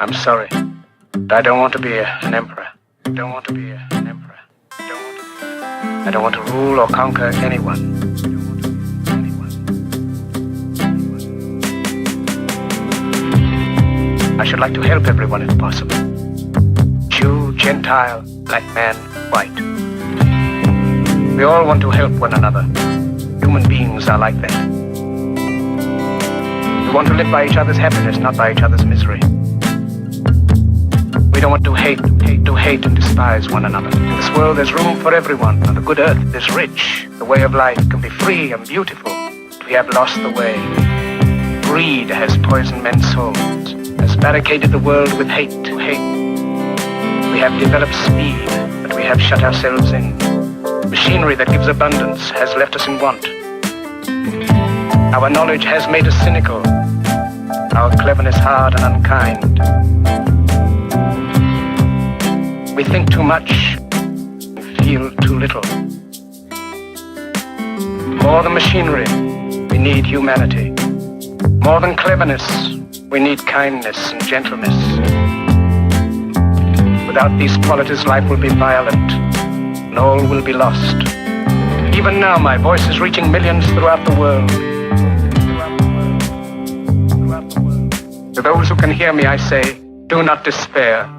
I'm sorry, but I don't want to be an emperor. I don't want to be an emperor. I don't want to rule or conquer anyone. I should like to help everyone if possible. Jew, Gentile, black man, white. We all want to help one another. Human beings are like that. We want to live by each other's happiness, not by each other's misery. We don't want to hate and despise one another. In this world there's room for everyone, and the good earth is rich. The way of life can be free and beautiful, but we have lost the way. Greed has poisoned men's souls, has barricaded the world with hate. We have developed speed, but we have shut ourselves in. Machinery that gives abundance has left us in want. Our knowledge has made us cynical, our cleverness hard and unkind. We think too much and feel too little. More than machinery, we need humanity. More than cleverness, we need kindness and gentleness. Without these qualities, life will be violent, and all will be lost. Even now, my voice is reaching millions throughout the world. To those who can hear me, I say, do not despair.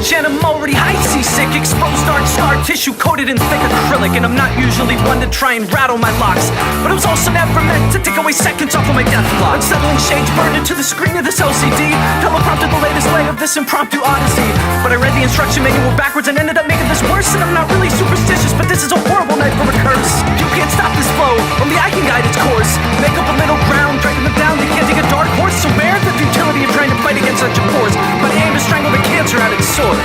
And I'm already high seasick, exposed dark scar tissue coated in thick acrylic. And I'm not usually one to try and rattle my locks, but it was also never meant to take away seconds off of my death clock. Unsettling shades burned into the screen of this LCD, teleprompted the latest leg of this impromptu odyssey. But I read the instruction manual backwards and ended up making this worse. And I'm not really superstitious, but this is a horrible night for a curse. You can't stop this flow, only I can guide its course. Make up a middle ground, dragging them down, they can't take a dark horse. So bear the futility of trying to fight against such a force, but aim to strangle the cancer at its source.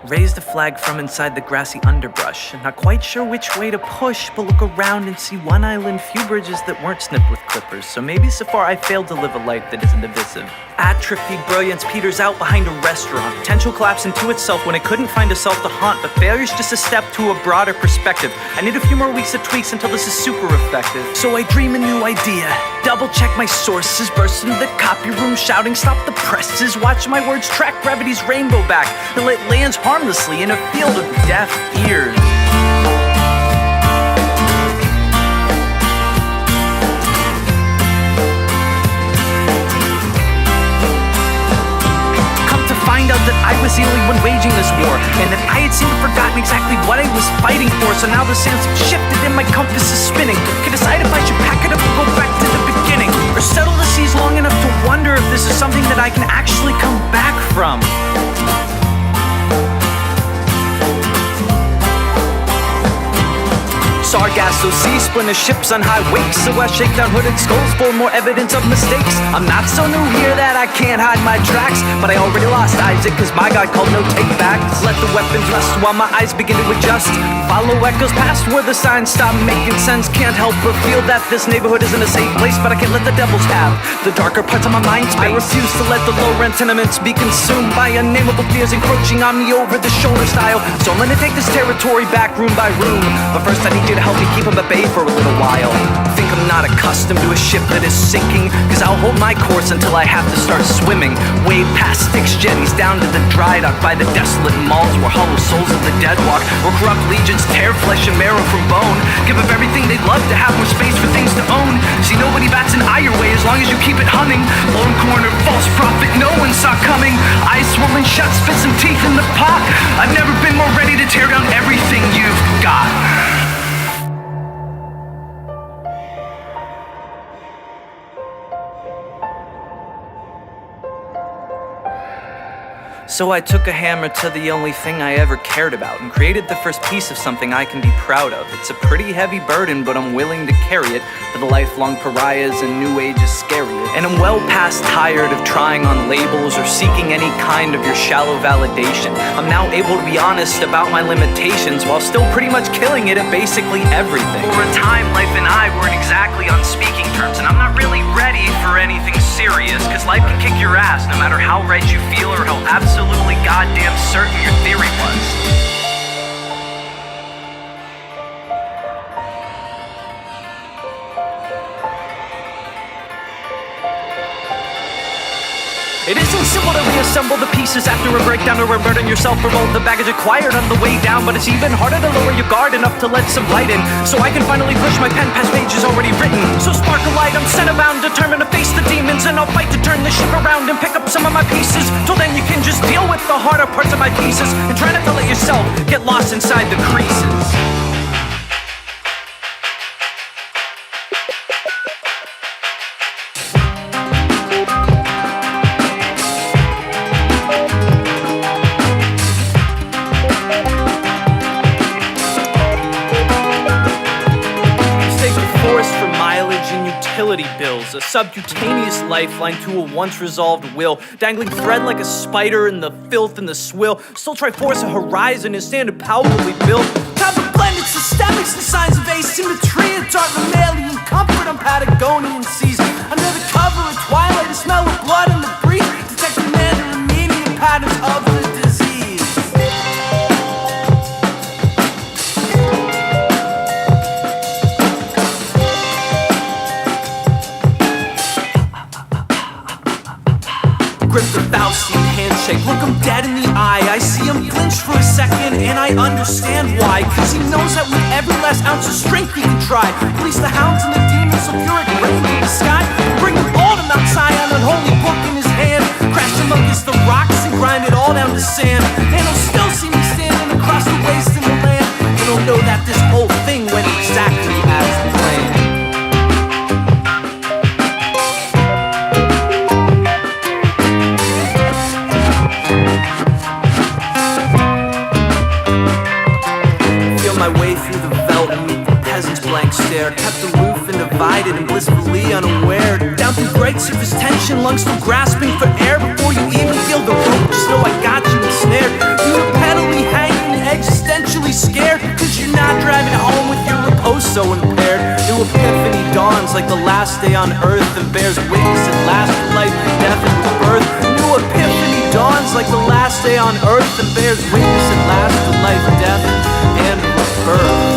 Raise the flag from inside the grassy underbrush. I'm not quite sure which way to push, but look around and see one island, few bridges that weren't snipped with clippers. So maybe so far I failed to live a life that isn't divisive. Atrophy brilliance peters out behind a restaurant. Potential collapse into itself when it couldn't find a self to haunt. But failure's just a step to a broader perspective. I need a few more weeks of tweaks until this is super effective. So I dream a new idea, double check my sources, burst into the copy room shouting stop the presses. Watch my words track gravity's rainbow back till it lands harmlessly in a field of deaf ears. Find out that I was the only one waging this war, and that I had seemed to have forgotten exactly what I was fighting for. So now the sands have shifted and my compass is spinning. Can decide if I should pack it up and go back to the beginning, or settle the seas long enough to wonder if this is something that I can actually come back from. Sargasso sea splinter ships on high wakes, so I shake down hooded skulls for more evidence of mistakes. I'm not so new here that I can't hide my tracks, but I already lost Isaac cause my God called no take backs. Let the weapons rest while my eyes begin to adjust. Follow echoes past where the signs stop making sense. Can't help but feel that this neighborhood isn't a safe place, but I can't let the devils have the darker parts of my mind space. I refuse to let the low rent tenements be consumed by unnameable fears encroaching on me over the shoulder style. So I'm gonna take this territory back room by room, but first I need you to help me keep them at bay for a little while. Think I'm not accustomed to a ship that is sinking, cause I'll hold my course until I have to start swimming. Way past Styx jetties down to the dry dock, by the desolate malls where hollow souls of the dead walk, where corrupt legions tear flesh and marrow from bone. Give up everything they'd love to have more space for things to own. See, nobody bats an eye your way as long as you keep it humming. Lone corner, false prophet, no one saw coming. Eyes swollen shut, spit some teeth in the pot. I've never been more ready to tear down everything you've got. So I took a hammer to the only thing I ever cared about and created the first piece of something I can be proud of. It's a pretty heavy burden, but I'm willing to carry it for the lifelong pariahs and new age Iscariot. And I'm well past tired of trying on labels or seeking any kind of your shallow validation. I'm now able to be honest about my limitations while still pretty much killing it at basically everything. For a time, life and I weren't exactly on speaking terms, and I'm not really ready for anything serious, cause life can kick your ass no matter how red you feel or how absolutely goddamn certain your theory was. It isn't simple to reassemble the pieces after a breakdown or unburden yourself from all the baggage acquired on the way down, but it's even harder to lower your guard enough to let some light in, so I can finally push my pen past pages already written. So spark a light, I'm set bound, determined to face the demons, and I'll fight to turn the ship around and pick up some of my pieces. Till then you can just deal with the harder parts of my thesis and try not to let yourself get lost inside the creases. Bills, a subcutaneous lifeline to a once resolved will, dangling thread like a spider in the filth and the swill. Still try force a horizon and stand impalpably built. Time to blend its systemics and signs of asymmetry, a dark mammalian comfort on Patagonian seas. Under the cover of twilight, the smell of blood in the breeze, detect the Mandarin patterns of the disease. Grip the Faustian handshake, look him dead in the eye. I see him flinch for a second and I understand why. Cause he knows that with every last ounce of strength he can try. Release the hounds and the demons so pure it rain in the sky. Bring them all to Mount Zion, unholy book in his hand. Crash them against the rocks and grind it all down to sand. And he'll still see me standing across the waste in the land. And he'll know that this whole thing went exactly as planned. My way through the veldt and meet the peasant's blank stare, kept aloof and divided and blissfully unaware. Down through great surface tension, lungs still grasping for air. Before you even feel the rope, just know I got you ensnared. You were pedally hanging, existentially scared, cause you're not driving home with your repose so impaired. New epiphany dawns like the last day on earth and bears witness at last to life, death and rebirth. New epiphany dawns like the last day on earth and bears witness at last to life, death, and rebirth.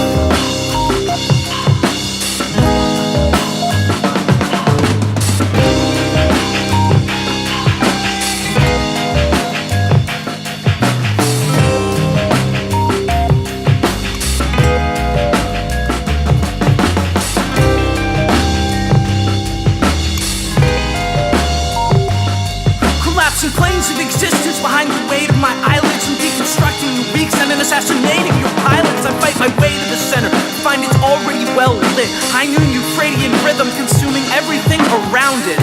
Collapsing planes of existence behind the weight of my eyelids and deconstructing your weeks and then assassinating your pilots. I fight my way to the center, find it's already well lit. High noon Euphratean rhythm consuming everything around it.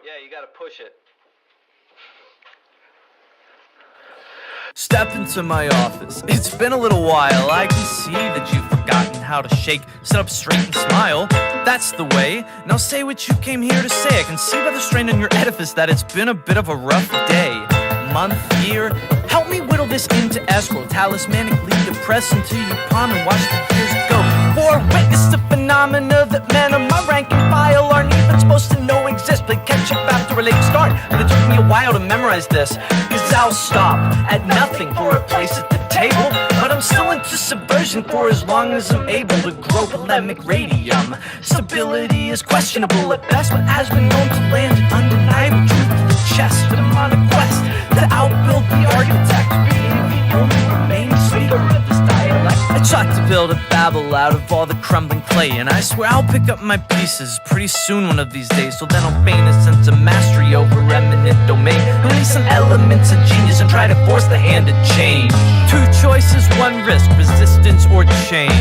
Yeah, you gotta push it. Step into my office. It's been a little while. I can see that you've forgotten how to shake, sit up straight and smile. That's the way. Now say what you came here to say. I can see by the strain on your edifice that it's been a bit of a rough day. Month, year. Help me whittle this into escrow. Talismanically depressed until you palm and watch the years go. For witness the phenomena that men of my rank and file aren't even supposed to know exist. But catch up after a late start. But it took me a while to memorize this. Cause I'll stop at nothing for a place at the table. But I'm still into subversion for as long as I'm able to grow polemic radium. Stability is questionable at best, but has been known to land an undeniable truth to the chest. But I'm on a quest to outbuild the architect, being the only remaining speaker of this dialect. I try build a Babel out of all the crumbling clay, and I swear I'll pick up my pieces pretty soon one of these days. So then I'll feign a sense of mastery over eminent domain, release some elements of genius and try to force the hand to change. Two choices, one risk, resistance or change.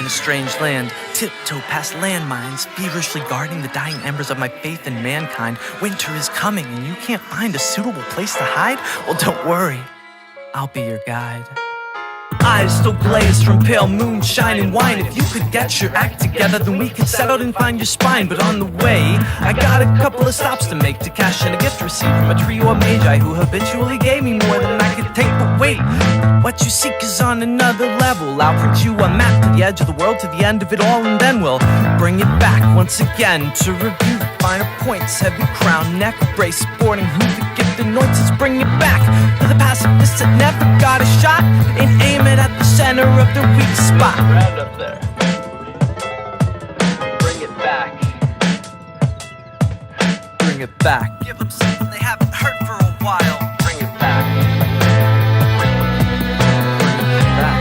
Strange land, tiptoe past landmines, feverishly guarding the dying embers of my faith in mankind. Winter is coming and you can't find a suitable place to hide? Well, don't worry, I'll be your guide. Eyes still glaze from pale moonshine and wine. If you could get your act together, then we could set out and find your spine. But on the way, I got a couple of stops to make to cash in a gift received from a trio of magi who habitually gave me more than I could take. But wait, what you seek is on another level. I'll print you a map to the edge of the world, to the end of it all, and then we'll bring it back once again to review finer points. Heavy crown, neck brace, sporting who the gift anoints. Let's bring it back to the pacifists that never got a shot and aim it at the center of the weak spot. Round up there. Bring it back. Bring it back. Give them something they haven't heard for a while. Bring it back. Bring it back.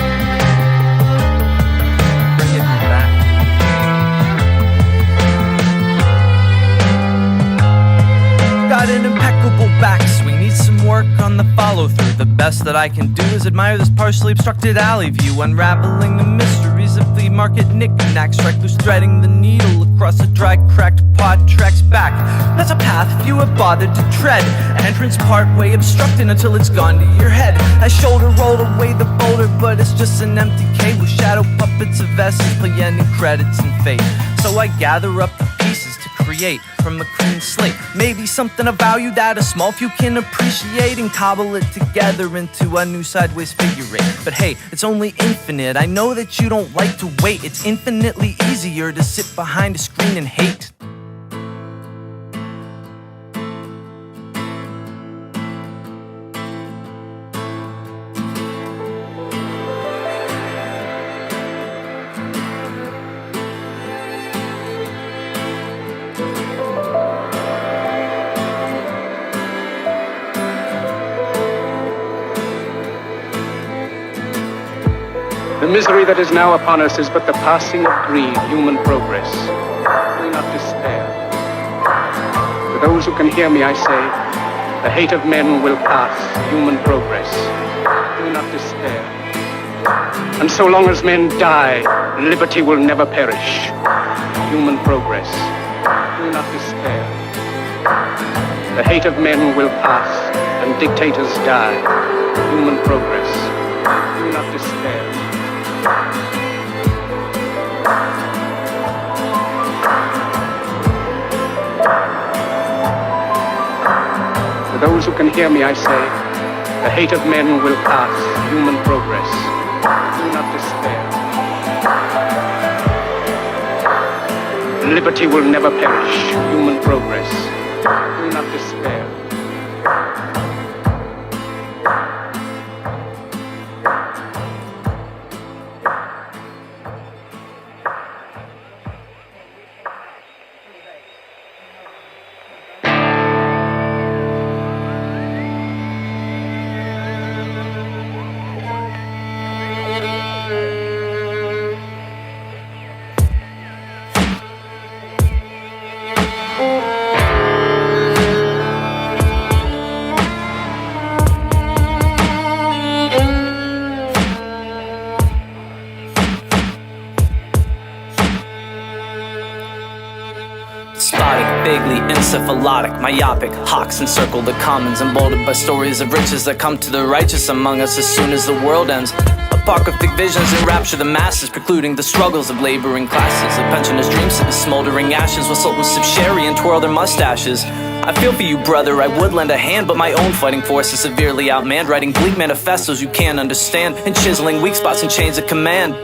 Bring it back. Got an impeccable backswing, need some work on the follow-through. The best that I can do is admire this partially obstructed alley view, unraveling the mysteries of flea market knick-knacks, reckless threading the needle across a dry, cracked pot tracks back. That's a path few have bothered to tread, entrance partway obstructed until it's gone to your head. I shoulder rolled away the boulder, but it's just an empty cave with shadow puppets of S's, play ending credits and fate. So I gather up the pieces to create from a clean slate, maybe something of value that a small few can appreciate, and cobble it together into a new sideways figure eight. But hey, it's only infinite. I know that you don't like to wait. It's infinitely easier to sit behind a screen and hate. The misery that is now upon us is but the passing of greed, human progress. Do not despair. To those who can hear me, I say, the hate of men will pass, human progress. Do not despair. And so long as men die, liberty will never perish, human progress. Do not despair. The hate of men will pass, and dictators die, human progress. Do not despair. To those who can hear me, I say, the hate of men will pass, human progress. Do not despair. Liberty will never perish, human progress. Do not despair. Vaguely encephalotic, myopic, hawks encircle the commons, emboldened by stories of riches that come to the righteous among us as soon as the world ends. Apocryphic visions enrapture the masses, precluding the struggles of laboring classes. The pensioners' dreams sit in smoldering ashes while sultans sip sherry and twirl their mustaches. I feel for you, brother, I would lend a hand, but my own fighting force is severely outmanned, writing bleak manifestos you can't understand, and chiseling weak spots and chains of command.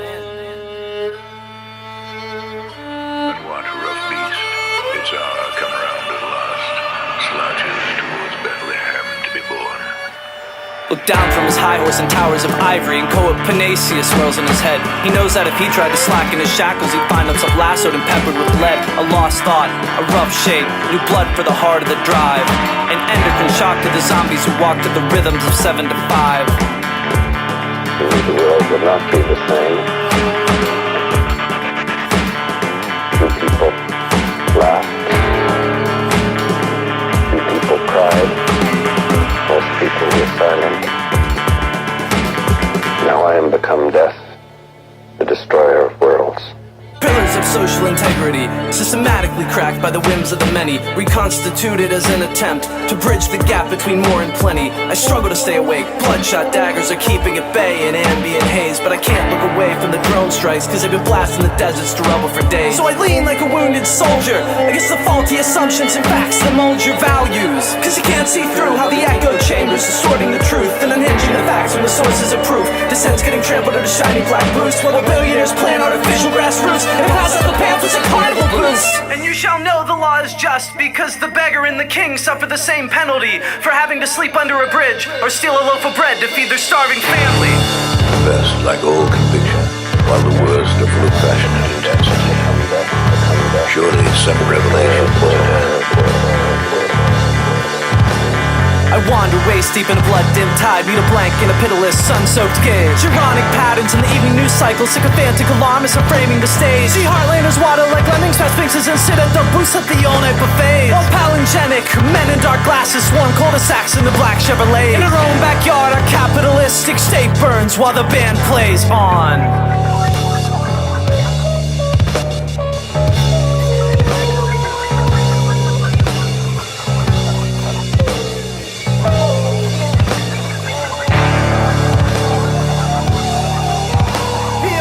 Look down from his high horse and towers of ivory, and Coa Panacea swirls in his head. He knows that if he tried to slacken his shackles, he'd find himself lassoed and peppered with lead. A lost thought, a rough shade, new blood for the heart of the drive. An endocrine shock to the zombies who walk to the rhythms of 7 to 5. The world would not be the same. Two people laughed. Two people cried. Most people were silent. Now I am become death, the destroyer of worlds. Pillars of social integrity, systematically cracked by the whims of the many, reconstituted as an attempt to bridge the gap between more and plenty. I struggle to stay awake, bloodshot daggers are keeping at bay in ambient haze, but I can't look away from the drone strikes, cause they've been blasting the deserts to rubble for days. So I lean like a wounded soldier against the faulty assumptions and facts that mold your values, cause you can't see through how the echo chambers distorting the truth and unhinging the facts from the sources of proof. Dissent's getting trampled under shiny black boots, while the billionaires plan artificial grassroots and pass out the pamphlets and carnival booths. And you shall know the law is just, because the beggar and the king suffer the same penalty for having to sleep under a bridge or steal a loaf of bread to feed their starving family. The best, like all conviction, while the worst are full of passion and intensity. Surely some revelation. I wander waist deep in a blood-dimmed tide, meet a blank in a pitiless, sun-soaked gaze. Ironic patterns in the evening news cycle, sycophantic alarmists are framing the stage. See Heartlanders water like lemmings past sphinxes and sit at the booths at the all-night buffet. While palingenic men in dark glasses swarm cul-de-sacs in the black Chevrolet. In our own backyard, our capitalistic state burns while the band plays on.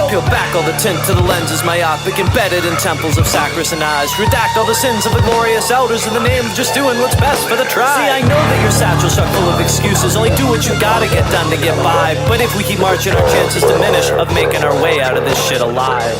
Peel back all the tint to the lenses myopic, embedded in temples of sacrosanct eyes. Redact all the sins of the glorious elders in the name of just doing what's best for the tribe. See, I know that your satchel's are full of excuses. Only do what you gotta get done to get by. But if we keep marching, our chances diminish of making our way out of this shit alive.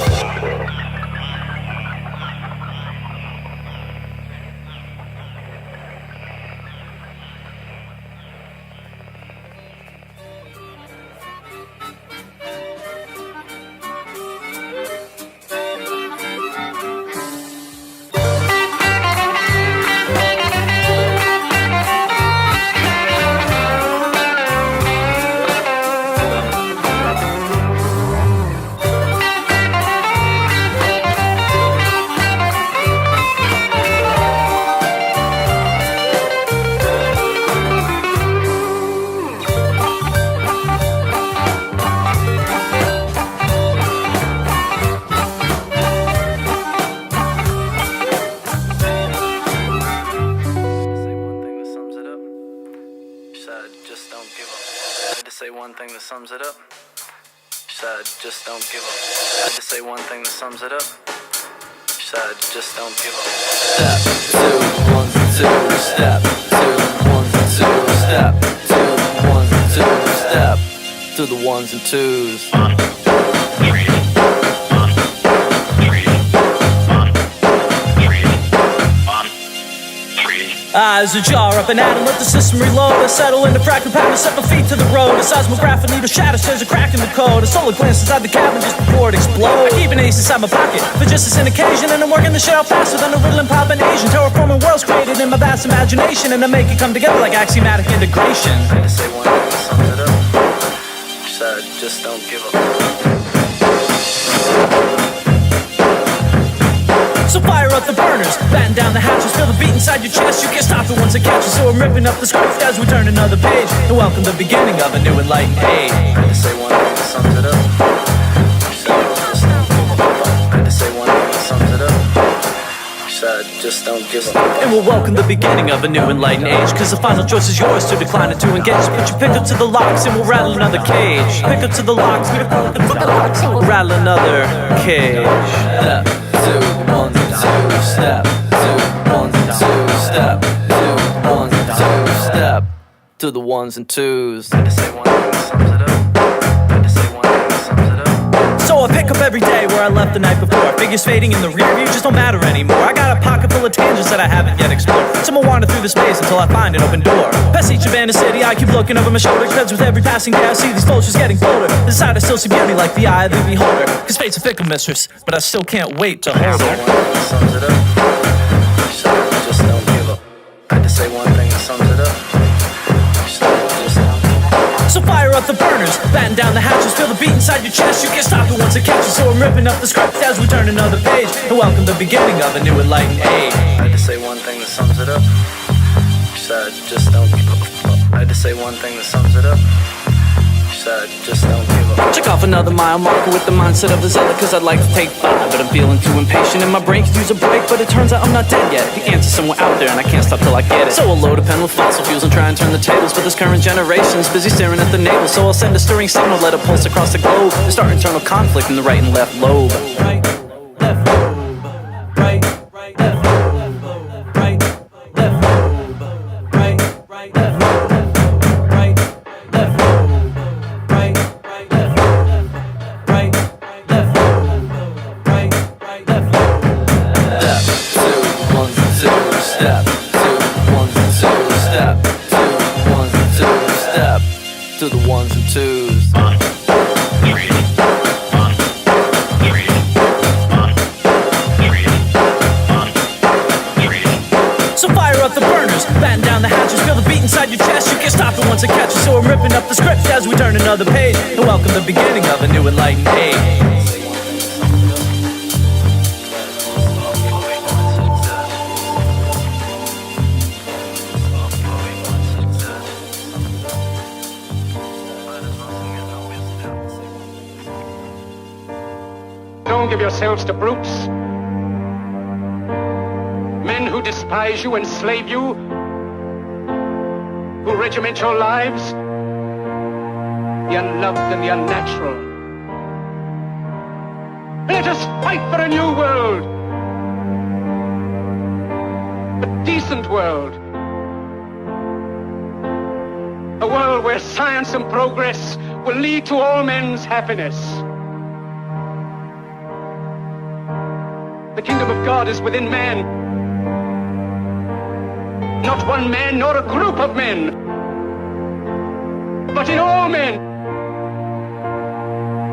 Sums it up. Said, just don't give up. Had to say one thing that sums it up. Said, just don't give up. Step 2, 1, 2, step 2, 1, 2, step 2, 1, 2, step to the ones and twos. Eyes ajar up and at 'em, let the system reload. I settle into fractured patterns, set my feet to the road. A seismograph needle shatters, there's a crack in the code. A solar glance inside the cabin just before it explodes. I keep an ace inside my pocket for just as an occasion, and I'm working the shit out faster than a riddling pop in Asian. Terraforming worlds created in my vast imagination, and I make it come together like axiomatic integration. I had to say one thing that sums it up. Said, just don't give up. So fire up the burners, batten down the hatches, feel the beat inside your chest. You can't stop it once it catches, so I'm ripping up the script as we turn another page and welcome the beginning of a new enlightened age. I had to say one thing that sums it up. I had to say one thing that sums it up. Said, just don't give up. And we'll welcome the beginning of a new enlightened age, cause the final choice is yours to decline or to engage. Put your pick up to the locks and we'll rattle another cage. Pick up to the locks, we'll rattle another cage. Step 2, 1, 2, step 2, 1, 2, step 2, 1, 2, step to the ones and twos. Had to say one thing that sums it up. Had to say one thing that sums it up. So I pick back up every day where I left the night before. Figures fading in the rear view just don't matter anymore. I got a pocket full of tangents that I haven't yet explored. Someone wander through the space until I find an open door. Past each abandoned city, I keep looking over my shoulder, cause with every passing day I see these vultures getting bolder. Inside I still see beauty like the eye of the beholder. Cause fate's a fickle mistress, but I still can't wait to hold her. Sums it up. So just don't give up. I had to say one thing that sums it up. So fire up the burners, batten down the hatches, feel the beat inside your chest. You can't stop it once it catches. So I'm ripping up the script as we turn another page and welcome the beginning of a new enlightened age. I had to say one thing that sums it up. Said just don't give up. I had to say one thing that sums it up. Said just don't give up. Check off another mile marker with the mindset of a zealot, cause I'd like to take 5, but I'm feeling too impatient and my brain could use a break. But it turns out I'm not dead yet. The answer's somewhere out there and I can't stop till I get it. So I'll load a pen with fossil fuels and try and turn the tables, but this current generation's busy staring at the navel. So I'll send a stirring signal, let it pulse across the globe and start internal conflict in the right and left lobe. Right, left lobe. Right, left lobe. Right, left lobe. Right, left lobe. Right, left lobe. To the ones and twos. 1, 3, 1, 3, 1, 3, 1, 3. So fire up the burners, batten down the hatches, feel the beat inside your chest. You can't stop it once it catches. So I'm ripping up the script as we turn another page and welcome the beginning of a new enlightened age. Don't give yourselves to brutes, men who despise you, enslave you, who regiment your lives, the unloved and the unnatural. Let us fight for a new world, a decent world, a world where science and progress will lead to all men's happiness. The kingdom of God is within man. Not one man nor a group of men, but in all men.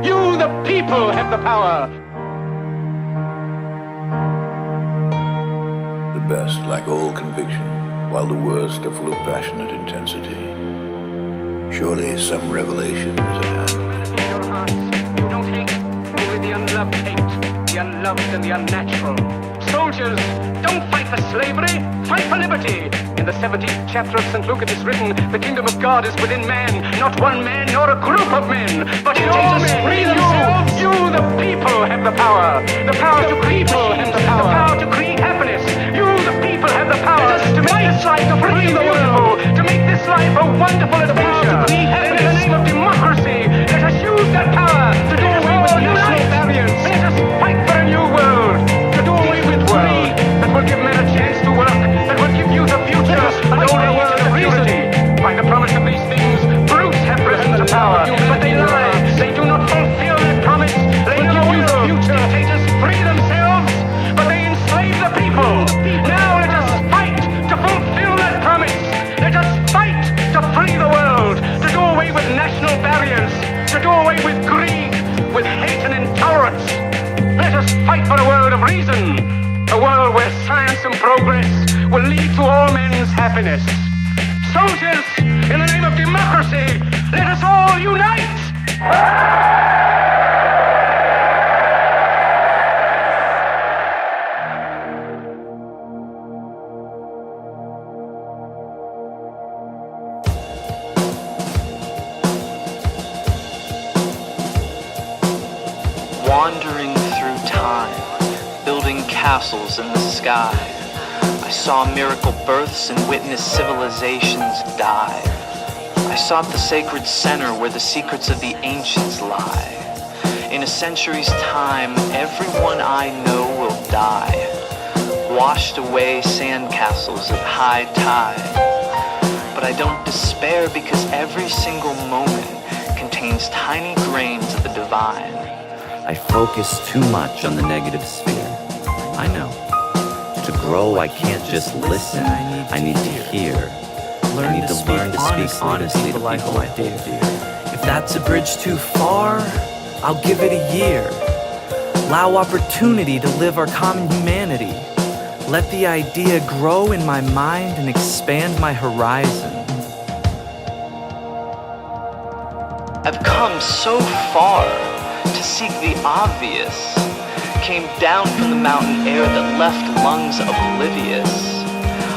You, the people, have the power. The best lack all conviction, while the worst are full of passionate intensity. Surely some revelation is at hand. In your hearts, you don't hate, only the unloved hate. The unloved and the unnatural. Soldiers, don't fight for slavery, fight for liberty. In the 17th chapter of St. Luke it is written, the kingdom of God is within man, not one man nor a group of men, but in all men. Free themselves. You, the people, have the power. The power to create machines, the power to create happiness. You, the people, have the power to make this life a free the world, to make this life a wonderful adventure. In the name of democracy, let us use that power to do away with national barriers. Let us fight for a new world, to do away with greed that will give men a chance to work, that will give youth a future, an older world of purity. By the promise of these things, brutes have risen to power, but they lie. They do not fulfill their promise. They give you the future. Dictators free themselves, but they enslave the people. Now let us fight to fulfill that promise. Let us fight to free the world, to do away with national barriers, to do away with greed, with hate and intolerance. Let us fight for a world of reason, a world where science and progress will lead to all men's happiness. Soldiers, in the name of democracy, let us all unite! Wandering through time, building castles in the sky, I saw miracle births and witnessed civilizations die. I sought the sacred center where the secrets of the ancients lie. In a century's time, everyone I know will die, washed away sandcastles at high tide. But I don't despair, because every single moment contains tiny grains of the divine. I focus too much on the negative sphere. I know. To grow, I can't just listen. I need to hear. I need to learn to speak honestly to people I hold dear. If that's a bridge too far, I'll give it a year. Allow opportunity to live our common humanity. Let the idea grow in my mind and expand my horizon. I've come so far to seek the obvious. Came down from the mountain air that left lungs oblivious.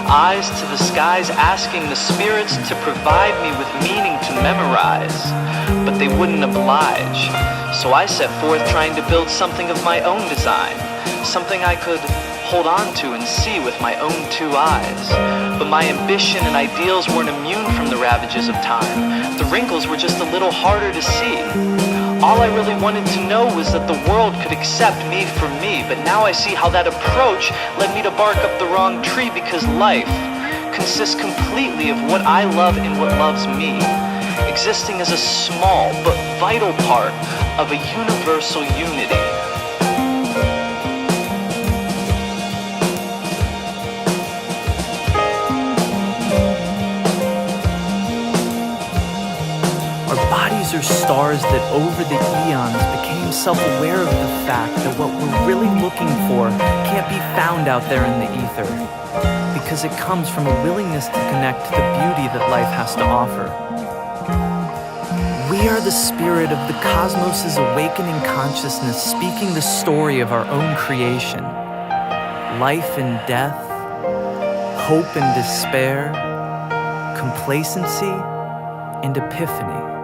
Eyes to the skies asking the spirits to provide me with meaning to memorize. But they wouldn't oblige. So I set forth trying to build something of my own design. Something I could hold on to and see with my own two eyes. But my ambition and ideals weren't immune from the ravages of time. The wrinkles were just a little harder to see. All I really wanted to know was that the world could accept me for me, but now I see how that approach led me to bark up the wrong tree, because life consists completely of what I love and what loves me, existing as a small but vital part of a universal unity. Bodies are stars that over the eons became self-aware of the fact that what we're really looking for can't be found out there in the ether, because it comes from a willingness to connect to the beauty that life has to offer. We are the spirit of the cosmos' awakening consciousness, speaking the story of our own creation. Life and death, hope and despair, complacency and epiphany.